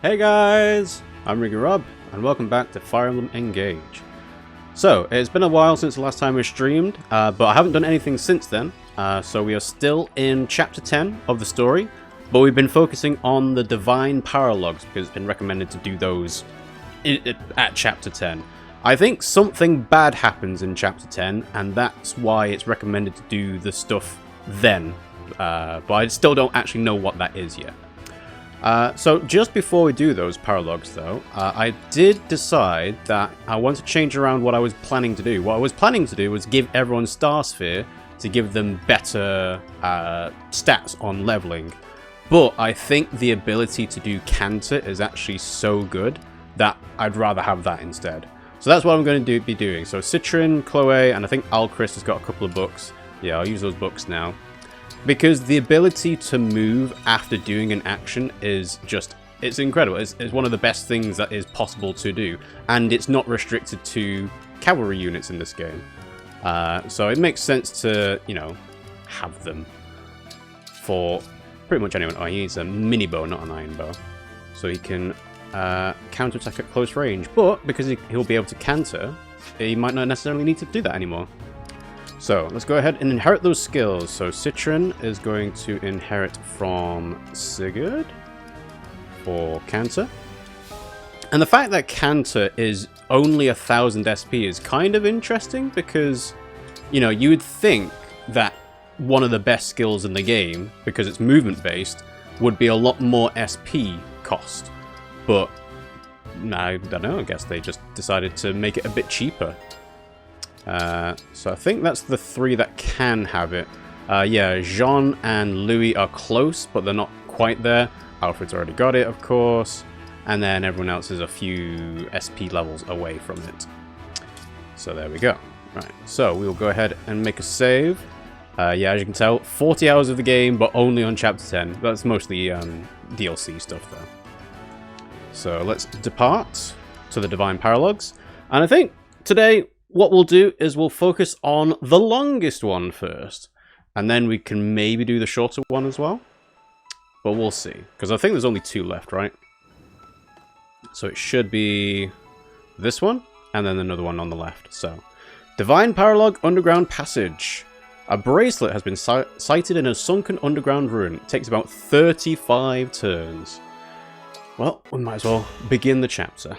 Hey guys, I'm RiggyRob, and welcome back to Fire Emblem Engage. So, it's been a while since the last time we streamed, but I haven't done anything since then, so we are still in Chapter 10 of the story, but we've been focusing on the Divine Paralogues, because it's been recommended to do those at Chapter 10. I think something bad happens in Chapter 10, and that's why it's recommended to do the stuff then, but I still don't actually know what that is yet. So just before we do those paralogues though, I did decide that I want to change around what I was planning to do. What I was planning to do was give everyone Star Sphere to give them better stats on leveling. But I think the ability to do Canter is actually so good that I'd rather have that instead. So that's what I'm going to be doing. So Citrin, Chloe, and I think Alchris has got a couple of books. Yeah, I'll use those books now. Because the ability to move after doing an action is just, it's incredible. It's one of the best things that is possible to do. And it's not restricted to cavalry units in this game. So it makes sense to, you know, have them for pretty much anyone. Oh, he needs a mini bow, not an iron bow. So he can counterattack at close range. But because he'll be able to canter, he might not necessarily need to do that anymore. So, let's go ahead and inherit those skills. So, Citrin is going to inherit from Sigurd for Canter. And the fact that Canter is only 1000 SP is kind of interesting because, you know, you would think that one of the best skills in the game, because it's movement based, would be a lot more SP cost. But, I don't know, I guess they just decided to make it a bit cheaper. So I think that's the three that can have it. Yeah, Jean and Louis are close, but they're not quite there. Alfred's already got it, of course. And then everyone else is a few SP levels away from it. So there we go. Right, so we'll go ahead and make a save. Yeah, as you can tell, 40 hours of the game, but only on Chapter 10. That's mostly DLC stuff, though. So let's depart to the Divine Paralogues. And I think today, what we'll do is we'll focus on the longest one first, and then we can maybe do the shorter one as well. But we'll see, because I think there's only 2 left, right? So it should be this one, and then another one on the left. So, Divine Paralogue Underground Passage. A bracelet has been sighted in a sunken underground ruin. It takes about 35 turns. Well, we might as well begin the chapter.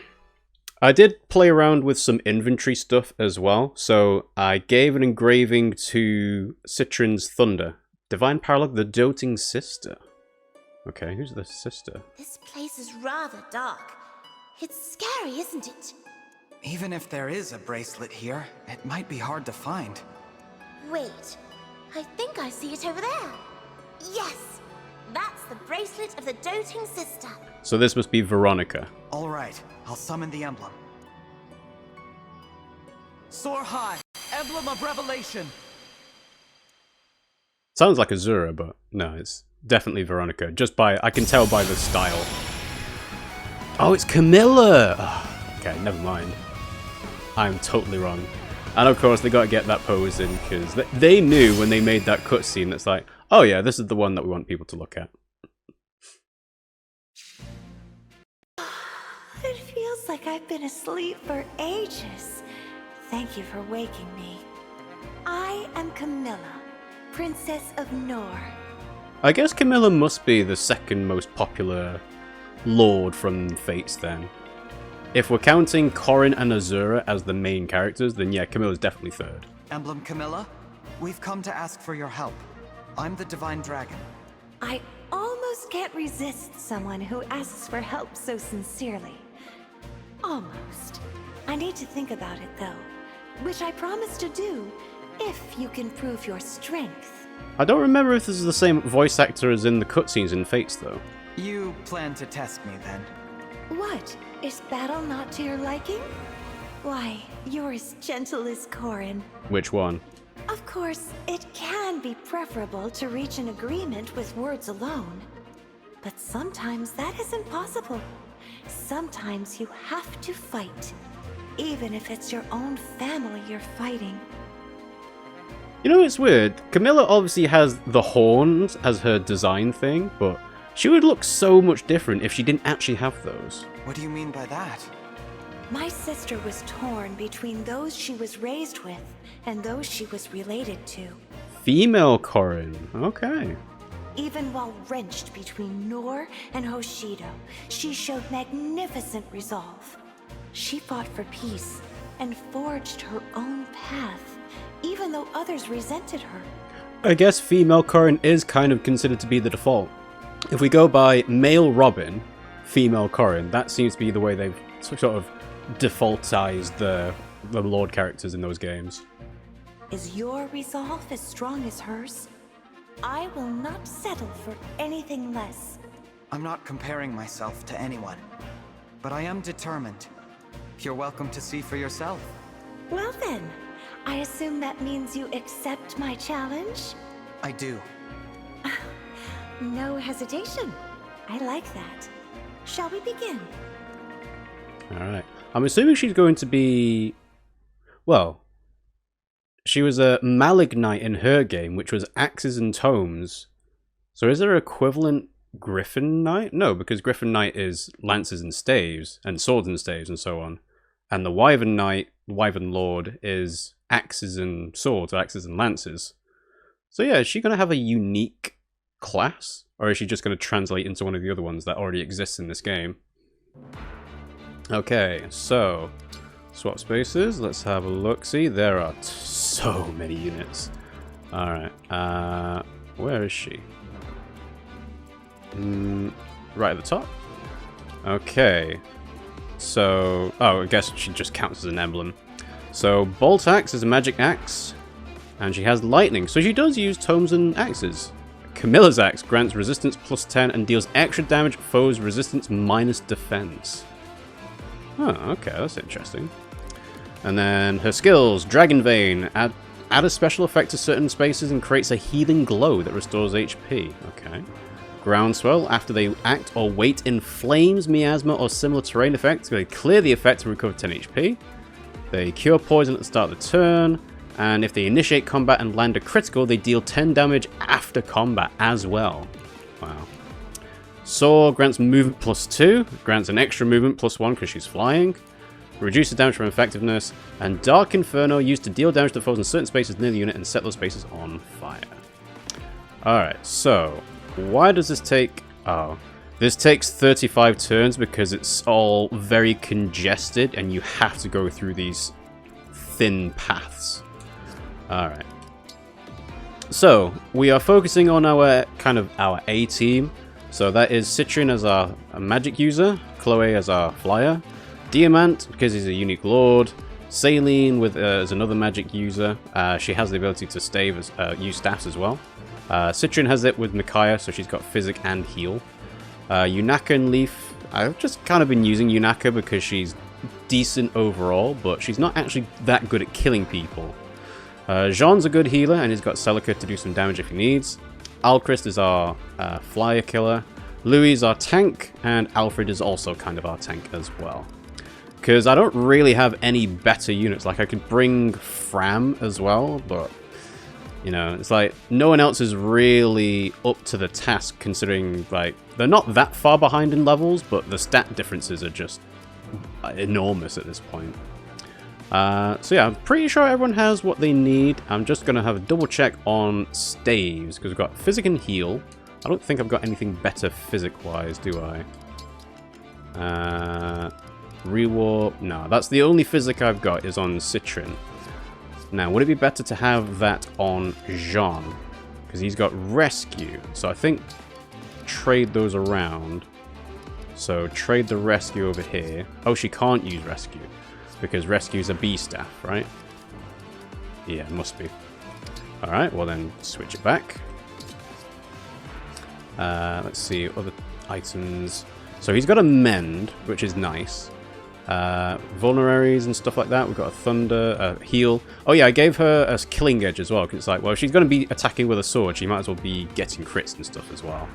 I did play around with some inventory stuff as well, so I gave an engraving to Citrin's Thunder. Divine Paralogue, the Doting Sister. Okay, who's the sister? This place is rather dark. It's scary, isn't it? Even if there is a bracelet here, it might be hard to find. Wait, I think I see it over there. Yes, that's the bracelet of the Doting Sister. So this must be Veronica. All right, I'll summon the emblem. Soar high, emblem of revelation. Sounds like Azura, but no, it's definitely Veronica. Just by, I can tell by the style. Oh, it's Camilla! Oh, okay, never mind. I'm totally wrong. And of course, they got to get that pose in, because they knew when they made that cutscene that's like, oh yeah, this is the one that we want people to look at. It feels like I've been asleep for ages. Thank you for waking me. I am Camilla, Princess of Nor. I guess Camilla must be the second most popular lord from Fates then. If we're counting Corrin and Azura as the main characters, then yeah, Camilla's definitely third. Emblem Camilla, we've come to ask for your help. I'm the Divine Dragon. I almost can't resist someone who asks for help so sincerely. Almost. I need to think about it though, which I promise to do if you can prove your strength. I don't remember if this is the same voice actor as in the cutscenes in Fates though. You plan to test me then? What? Is battle not to your liking? Why, you're as gentle as Corrin. Which one? Of course, it can be preferable to reach an agreement with words alone. But sometimes that isn't possible. Sometimes you have to fight, even if it's your own family you're fighting. You know, it's weird. Camilla obviously has the horns as her design thing, but She would look so much different if she didn't actually have those. What do you mean by that? My sister was torn between those she was raised with and those she was related to. Female Corrin. Okay. Even while wrenched between Nor and Hoshido, she showed magnificent resolve. She fought for peace and forged her own path, even though others resented her. I guess female Corrin is kind of considered to be the default. If we go by male Robin, female Corrin, that seems to be the way they've sort of defaultized the Lord characters in those games. Is your resolve as strong as hers? I will not settle for anything less. I'm not comparing myself to anyone, but I am determined. You're welcome to see for yourself. Well then, I assume that means you accept my challenge? I do. No hesitation. I like that. Shall we begin? Alright. I'm assuming she's going to be... Well, she was a Malignite in her game, which was Axes and Tomes. So is there an equivalent Griffin Knight? No, because Griffin Knight is lances and staves, and swords and staves, and so on. And the Wyvern Knight, Wyvern Lord, is axes and swords, or axes and lances. So yeah, is she going to have a unique class? Or is she just going to translate into one of the other ones that already exists in this game? Okay, so swap spaces. Let's have a look. See, there are so many units. Alright, where is she? Right at the top? Okay. So, oh, I guess she just counts as an emblem. So, Bolt Axe is a magic axe, and she has lightning, so she does use tomes and axes. Camilla's Axe grants resistance plus 10 and deals extra damage, foes resistance minus defense. Oh, okay, that's interesting. And then her skills, Dragon Vein, add a special effect to certain spaces and creates a healing glow that restores HP. Okay. Groundswell, after they act or wait in flames, miasma, or similar terrain effects, they clear the effect and recover 10 HP. They cure poison at the start of the turn, and if they initiate combat and land a critical, they deal 10 damage after combat as well. Wow. Soar grants movement plus 2, grants an extra movement plus 1 because she's flying, reduces damage from effectiveness, and Dark Inferno used to deal damage to foes in certain spaces near the unit and set those spaces on fire. Alright, so why does this take... Oh, this takes 35 turns because it's all very congested and you have to go through these thin paths. Alright. So, we are focusing on our A team. So that is Citrin as our magic user, Chloe as our flyer, Diamant because he's a unique lord, Saline as another magic user. She has the ability to use staffs as well. Citrin has it with Micaiah, so she's got Physic and Heal. Yunaka and Leaf, I've just kind of been using Yunaka because she's decent overall, but she's not actually that good at killing people. Jean's a good healer, and he's got Celica to do some damage if he needs. Alchrist is our flyer killer. Louis is our tank, and Alfred is also kind of our tank as well. Because I don't really have any better units. Like, I could bring Fram as well, but... You know, it's like, no one else is really up to the task, considering, like, they're not that far behind in levels, but the stat differences are just enormous at this point. So yeah, I'm pretty sure everyone has what they need. I'm just going to have a double check on staves, because we've got Physic and Heal. I don't think I've got anything better Physic-wise, do I? Rewarp, no, that's the only Physic I've got is on Citrin. Now, would it be better to have that on Jean? Because he's got Rescue. So I think trade those around. So trade the Rescue over here. Oh, she can't use Rescue. Because Rescue's a B staff, right? Yeah, must be. Alright, well then switch it back. Let's see, other items. So he's got a Mend, which is nice. Vulneraries and stuff like that. We've got a Thunder, Heal. Oh yeah, I gave her a Killing Edge as well, because it's like, well, if she's going to be attacking with a sword, she might as well be getting crits and stuff as well.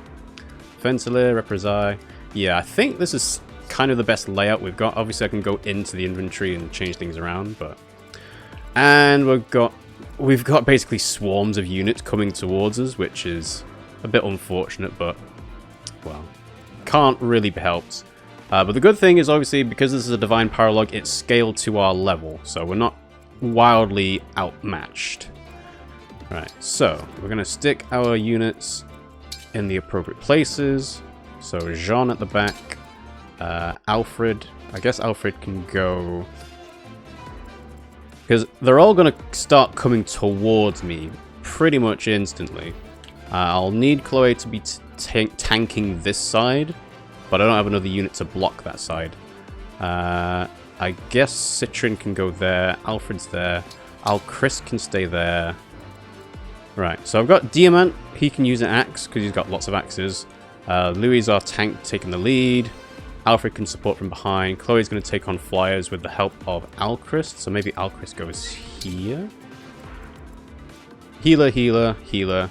Fencelir, Reprisai. Yeah, I think this is kind of the best layout we've got. Obviously, I can go into the inventory and change things around, but... And we've got basically swarms of units coming towards us, which is a bit unfortunate, but well, can't really be helped. But the good thing is, obviously, because this is a Divine Paralogue, it's scaled to our level, so we're not wildly outmatched. Right, so we're going to stick our units in the appropriate places. So Jean at the back, Alfred. I guess Alfred can go... because they're all going to start coming towards me pretty much instantly. I'll need Chloe to be tanking this side, but I don't have another unit to block that side. I guess Citrin can go there, Alfred's there, Chris can stay there. Right, so I've got Diamant, he can use an axe because he's got lots of axes. Louis is our tank taking the lead. Alfred can support from behind. Chloe's going to take on flyers with the help of Alchrist, so maybe Alchrist goes here. Healer, healer, healer,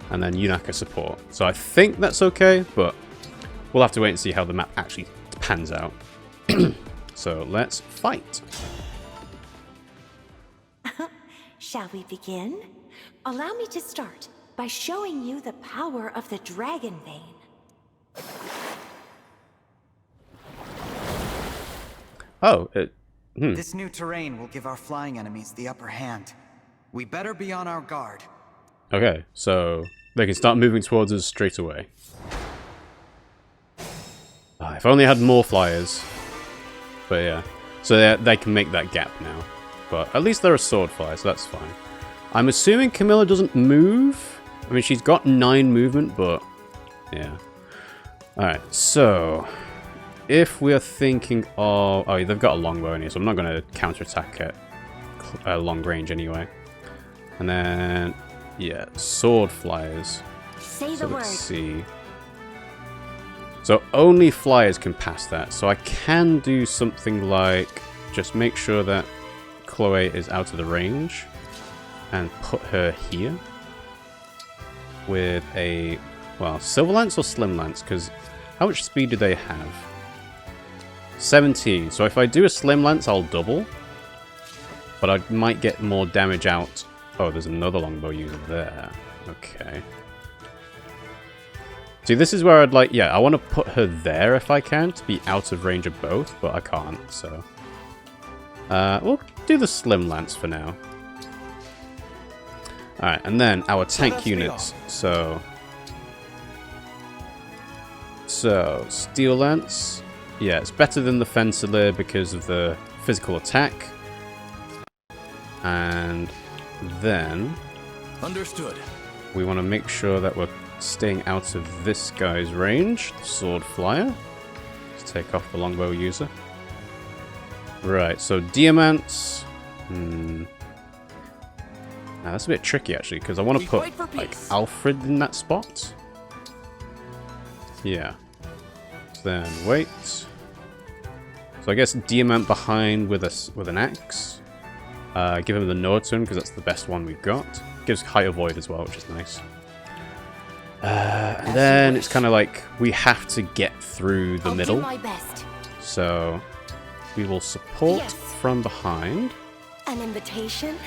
and then Yunaka support. So I think that's okay, but we'll have to wait and see how the map actually pans out. So let's fight. Shall we begin? Allow me to start by showing you the power of the Dragon Vein. Oh, This new terrain will give our flying enemies the upper hand. We better be on our guard. Okay, so they can start moving towards us straight away. If I only had more flyers. But yeah, so they can make that gap now. But at least they're a sword flyer, so that's fine. I'm assuming Camilla doesn't move. I mean, she's got 9 movement, but yeah. Alright, so if we're thinking of... oh, they've got a longbow in here, so I'm not going to counterattack at long range anyway. And then, yeah, sword flyers. Say So the let's word. see. So only flyers can pass that. So I can do something like just make sure that Chloe is out of the range and put her here with a, well, silver lance or slim lance, because how much speed do they have? 17. So if I do a slim lance, I'll double, but I might get more damage out. Oh, there's another longbow user there. Okay. See, this is where I'd like, yeah, I want to put her there if I can, to be out of range of both, but I can't, so. We'll do the slim lance for now. Alright, and then our tank units, so steel lance, yeah, it's better than the Fencer because of the physical attack. And then... understood. We want to make sure that we're staying out of this guy's range, the sword flyer. Let's take off the longbow user. Right, so diamonds. Now, that's a bit tricky actually, because I want to put like Alfred in that spot. Yeah. So then wait. So I guess diamond behind with an axe. Give him the Nordturn because that's the best one we've got. Gives high avoid as well, which is nice. And then it's kind of like we have to get through the middle. Do my best. So we will support from behind. An invitation?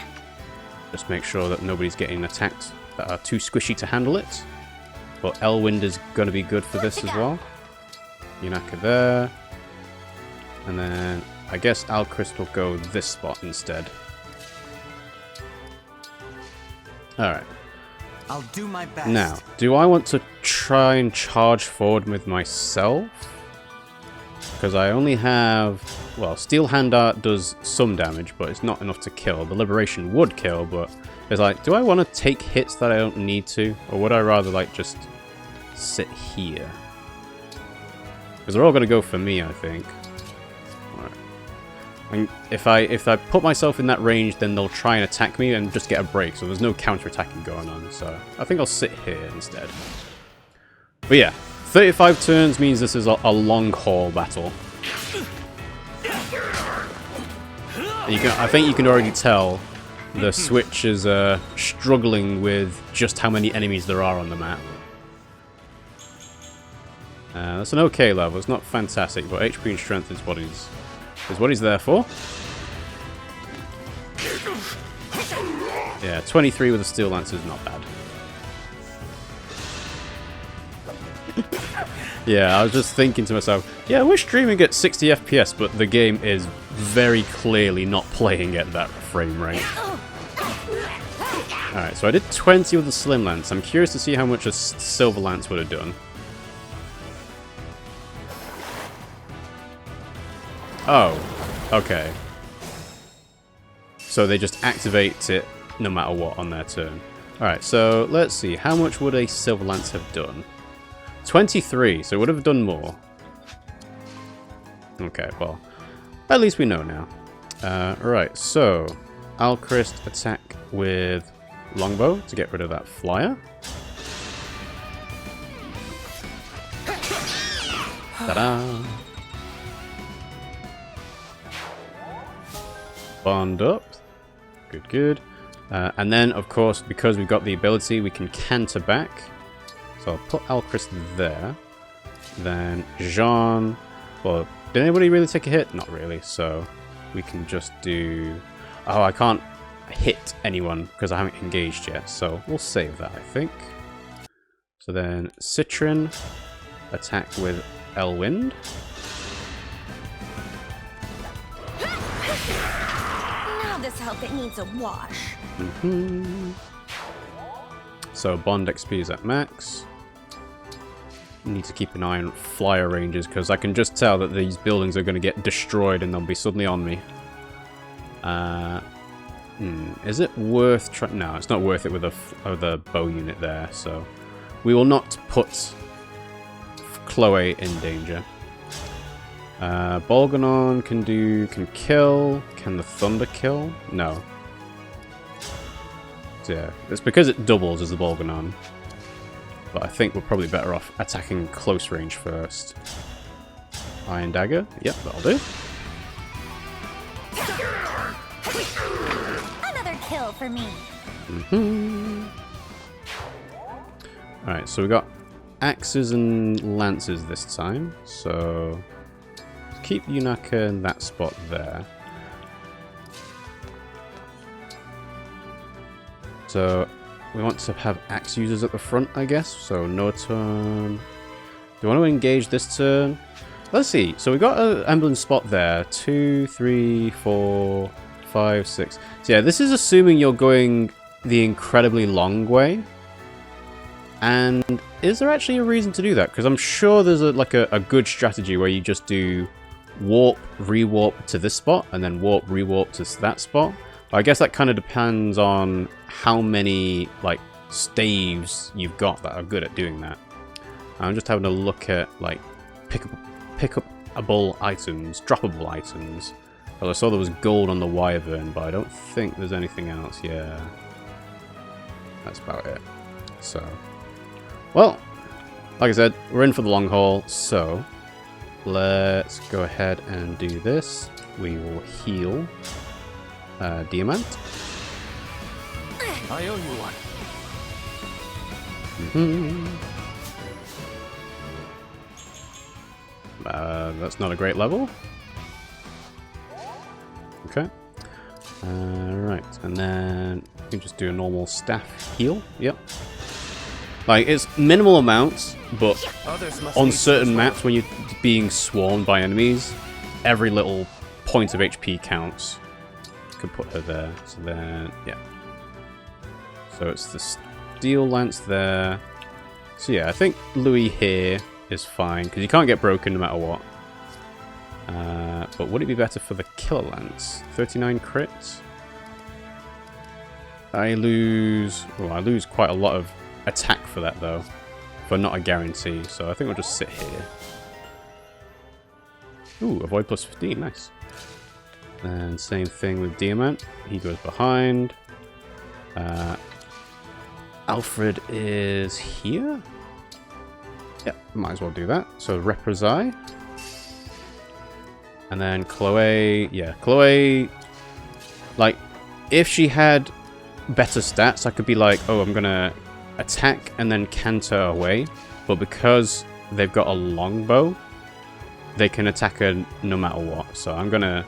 Just make sure that nobody's getting attacked that are too squishy to handle it. But Elwind is going to be good for this as well. Yunaka there. And then I guess Alchrist will go this spot instead. Alright. I'll do my best. Now, do I want to try and charge forward with myself? Because I only have... well, Steel Hand Art does some damage, but it's not enough to kill. The Liberation would kill, but it's like, do I want to take hits that I don't need to? Or would I rather, like, just sit here? Because they're all going to go for me, I think. Alright. And if I put myself in that range, then they'll try and attack me and just get a break, so there's no counter-attacking going on. So I think I'll sit here instead. But yeah, 35 turns means this is a long-haul battle. I think you can already tell the Switch is struggling with just how many enemies there are on the map. That's an okay level. It's not fantastic, but HP and strength is what he's there for. Yeah, 23 with a steel lance is not bad. Yeah, I was just thinking to myself, yeah, we're streaming at 60 FPS, but the game is very clearly not playing at that frame rate. Alright, so I did 20 with the Slim Lance. I'm curious to see how much a Silver Lance would have done. Oh, okay. So they just activate it no matter what on their turn. Alright, so let's see. How much would a Silver Lance have done? 23, so it would have done more. Okay, well, at least we know now. Right, so Alchrist attack with Longbow to get rid of that flyer. Ta-da! Bond up. Good, good. And then, of course, because we've got the ability, we can canter back. So I'll put Alchrist there. Then Jean. Well, did anybody really take a hit? Not really. So we can just do... Oh, I can't hit anyone because I haven't engaged yet. So we'll save that, I think. So then Citron. Attack with Elwind. Now this outfit needs a wash. So Bond XP is at max. Need to keep an eye on flyer ranges because I can just tell that these buildings are going to get destroyed and they'll be suddenly on me. Is it worth trying? No, it's not worth it with the bow unit there. So we will not put Chloe in danger. Bolganon can kill. Can the Thunder kill? No. So yeah, it's because it doubles as the Bolganon. But I think we're probably better off attacking close range first. Iron Dagger. Yep, that'll do. Another kill for me. Alright, so we got axes and lances this time. So keep Yunaka in that spot there. So we want to have axe users at the front, I guess. So no turn. Do you want to engage this turn? Let's see. So we got an emblem spot there. 2, 3, 4, 5, 6. So yeah, this is assuming you're going the incredibly long way. And is there actually a reason to do that? Because I'm sure there's a good strategy where you just do warp, re-warp to this spot, and then warp, re-warp to that spot. But I guess that kind of depends on how many like staves you've got that are good at doing that. I'm just having a look at like pickable items, droppable items. Well, I saw there was gold on the Wyvern, but I don't think there's anything else. Yeah, that's about it. So, well, like I said, we're in for the long haul. So let's go ahead and do this. We will heal Diamant. I owe you one. That's not a great level. Okay. Right, and then you can just do a normal staff heal. Yep. Like, it's minimal amounts, but on certain maps when you're being swarmed by enemies, every little point of HP counts. Could put her there. So then, yeah. So it's the steel lance there. So yeah, I think Louis here is fine because you can't get broken no matter what. But would it be better for the killer lance? 39 crits. I lose quite a lot of attack for that though, but not a guarantee. So I think we'll just sit here. Ooh, avoid plus 15, nice. And same thing with Diamant. He goes behind. Alfred is here. Yep, might as well do that. So Reprisai. And then Chloe. Yeah, Chloe. Like, if she had better stats, I could be like, oh, I'm gonna attack and then canter away. But because they've got a longbow, they can attack her no matter what. So I'm gonna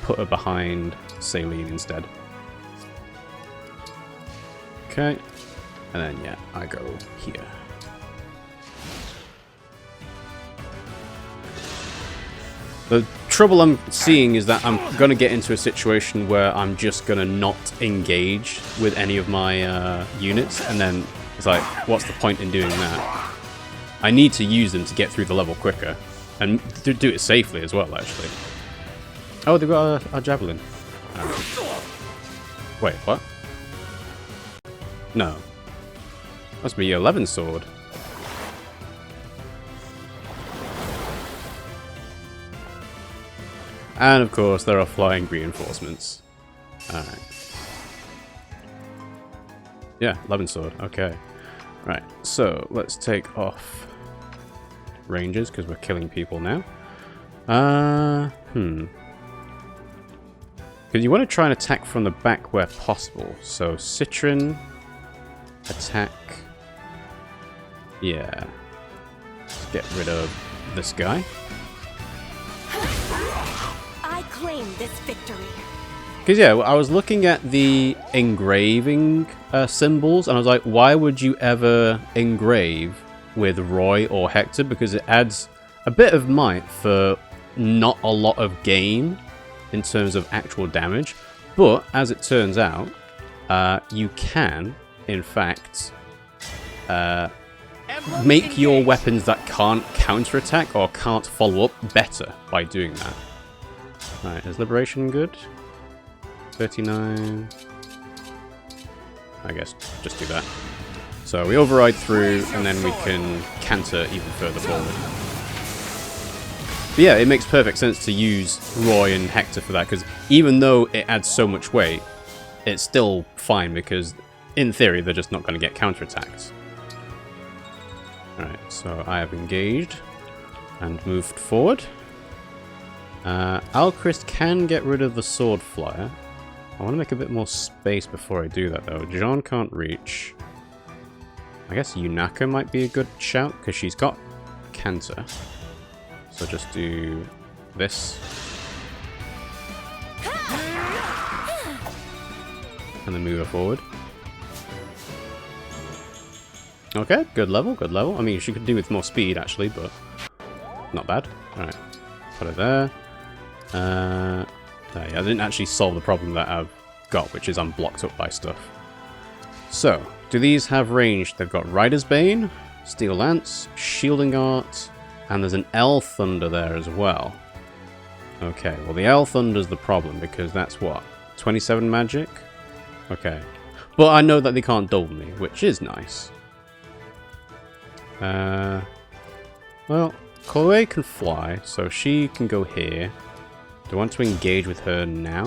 put her behind Saline instead. Okay. And then, yeah, I go here. The trouble I'm seeing is that I'm going to get into a situation where I'm just going to not engage with any of my units, and then it's like, what's the point in doing that? I need to use them to get through the level quicker, and to do it safely as well, actually. Oh, they've got a javelin. Wait, what? No. Must be your 11 sword. And of course, there are flying reinforcements. Alright. Yeah, 11 sword. Okay. Right, so let's take off rangers because we're killing people now. Because you want to try and attack from the back where possible. So Citron, attack. Yeah. Let's get rid of this guy. I claim this victory. Because yeah, I was looking at the engraving symbols, and I was like, why would you ever engrave with Roy or Hector? Because it adds a bit of might for not a lot of gain in terms of actual damage. But as it turns out, you can, in fact, make your weapons that can't counterattack or can't follow up better by doing that. Right, is Liberation good? 39. I guess just do that. So we override through, and then we can canter even further forward. But yeah, it makes perfect sense to use Roy and Hector for that, because even though it adds so much weight, it's still fine, because in theory they're just not going to get counterattacked. Alright, so I have engaged and moved forward. Alchrist can get rid of the sword flyer. I want to make a bit more space before I do that, though. John can't reach. I guess Yunaka might be a good shout, because she's got canter. So just do this. And then move her forward. Okay, good level, good level. I mean, she could do with more speed, actually, but not bad. Alright, put her there. Yeah, I didn't actually solve the problem that I've got, which is I'm blocked up by stuff. So, do these have range? They've got Rider's Bane, Steel Lance, Shielding Art, and there's an L Thunder there as well. Okay, well the L Thunder's the problem, because that's what? 27 magic? Okay. But I know that they can't double me, which is nice. Well, Chloe can fly, so she can go here. Do I want to engage with her now?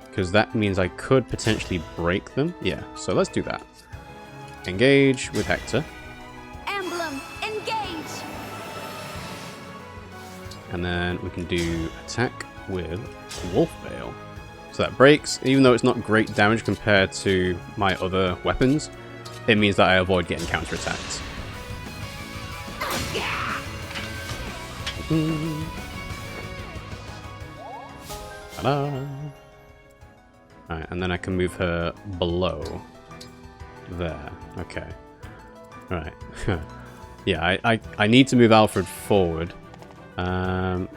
Because that means I could potentially break them. Yeah, so let's do that. Engage with Hector. Emblem Engage. And then we can do attack with Wolfbale. So that breaks, even though it's not great damage compared to my other weapons, it means that I avoid getting counterattacked. Ta-da! Alright, and then I can move her below there. Okay. Alright. Yeah, I need to move Alfred forward. But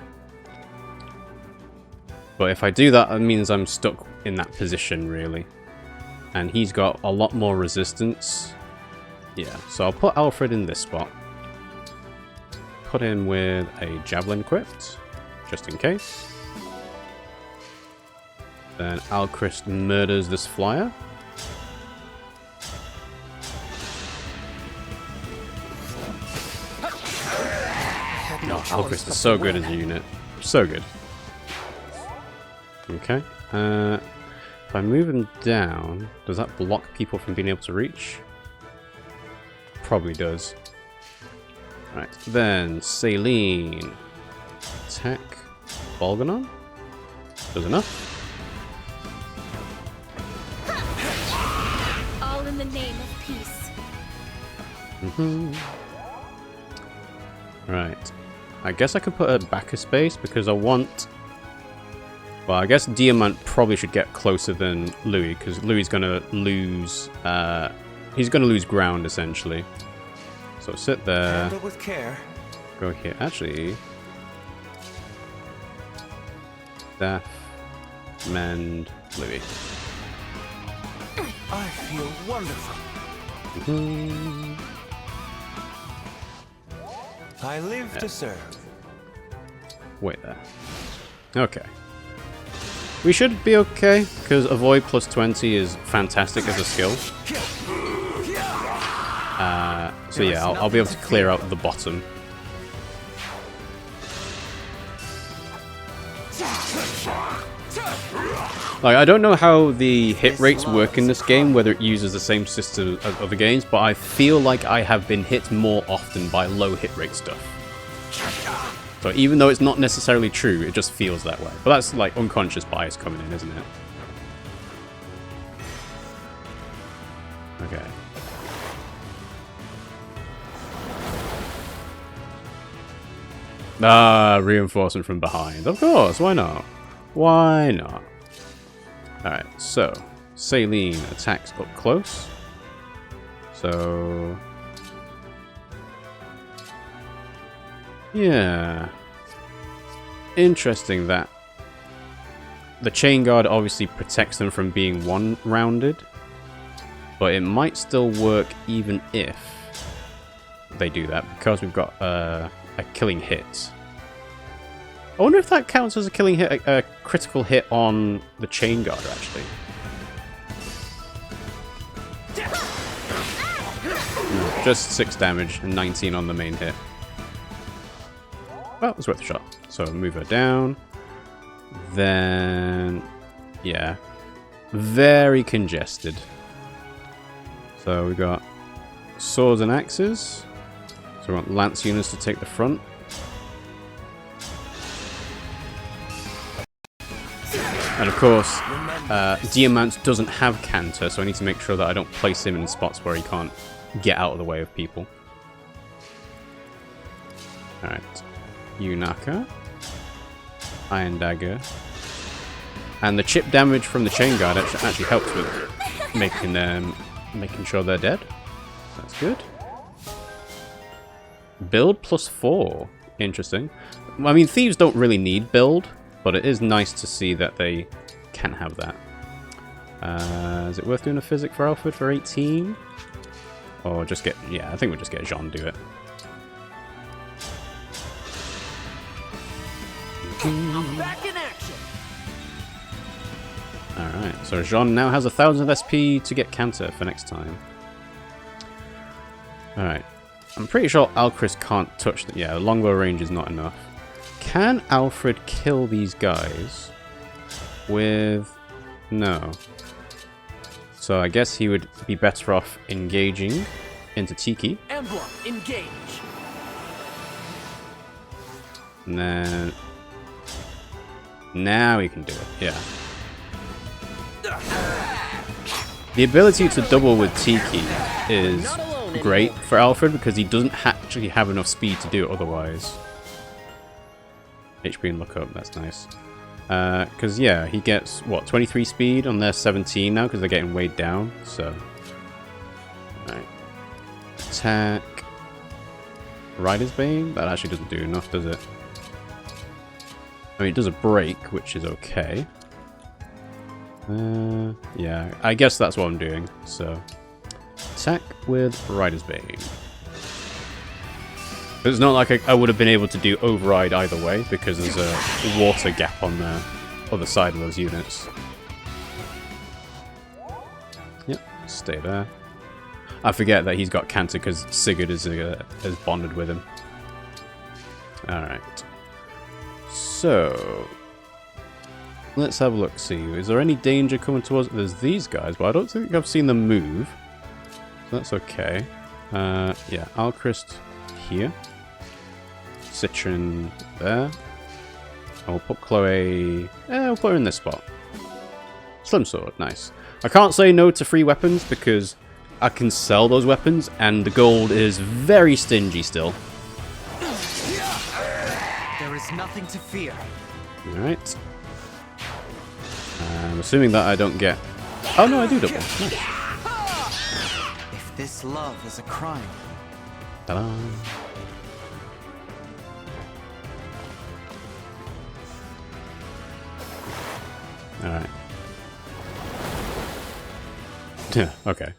if I do that, it means I'm stuck in that position, really. And he's got a lot more resistance. Yeah, so I'll put Alfred in this spot. Put him with a javelin equipped, just in case. Then Alchrist murders this flyer. No, Alchrist is so good as a unit. So good. Okay. If I move him down, does that block people from being able to reach? Probably does. Right, then Saline. Attack Bolganon. Does enough. All in the name of peace. Right. I guess I could put her back a space because I want... Well, I guess Diamant probably should get closer than Louis, because Louis is going to lose... he's going to lose ground, essentially. So sit there. Handle with care. Go here. Actually, Death. Mend. Louis. I feel wonderful. I live to serve. Wait there. Okay. We should be okay, because avoid plus 20 is fantastic as a skill. So yeah, I'll be able to clear out the bottom. Like, I don't know how the hit rates work in this game, whether it uses the same system as other games, but I feel like I have been hit more often by low hit rate stuff. So even though it's not necessarily true, it just feels that way. But that's like unconscious bias coming in, isn't it? Okay. Ah, reinforcement from behind. Of course, why not? Why not? Alright, so Saline attacks up close. So yeah. Interesting that the chain guard obviously protects them from being one-rounded, but it might still work even if they do that, because we've got a killing hit. I wonder if that counts as a killing hit, a critical hit on the chain guard, actually. No, just 6 damage and 19 on the main hit. Well, it's worth a shot. So move her down. Then, yeah, very congested. So we got swords and axes. So we want lance units to take the front. And of course, Diamant doesn't have Canter, so I need to make sure that I don't place him in spots where he can't get out of the way of people. Alright. Yunaka. Iron Dagger. And the chip damage from the chain guard actually helps with making sure they're dead. That's good. Build +4. Interesting. I mean, thieves don't really need build, but it is nice to see that they can have that. Is it worth doing a physic for Alfred for 18? Or just get... yeah, I think we'll just get Jean to do it. I'm back in action. Alright, so Jean now has 1,000 SP to get Canter for next time. Alright. I'm pretty sure Alcris can't touch the... yeah, the longbow range is not enough. Can Alfred kill these guys with... no. So I guess he would be better off engaging into Tiki. Emblem Engage. And then... now he can do it, yeah. The ability to double with Tiki is great for Alfred because he doesn't actually have enough speed to do it otherwise. HP and look up, that's nice. Because, yeah, he gets, what, 23 speed on their 17 now because they're getting weighed down, so... alright. Attack... Rider's Bane? That actually doesn't do enough, does it? I mean, it does a break, which is okay. Yeah, I guess that's what I'm doing, so... attack with Rider's Bane. But it's not like I would have been able to do override either way, because there's a water gap on the other side of those units. Yep, stay there. I forget that he's got Canter because Sigurd is bonded with him. Alright. So... let's have a look, see. Is there any danger coming towards... there's these guys, but I don't think I've seen them move. So that's okay. Yeah, Alchrist here. Citron there. And we'll put Chloe... we'll put her in this spot. Slim Sword, nice. I can't say no to free weapons because I can sell those weapons and the gold is very stingy still. There is nothing to fear. Alright. I'm assuming that I don't get... oh no, I do double. Nice. If this love is a crime... Ta-da. Alright. Yeah, okay.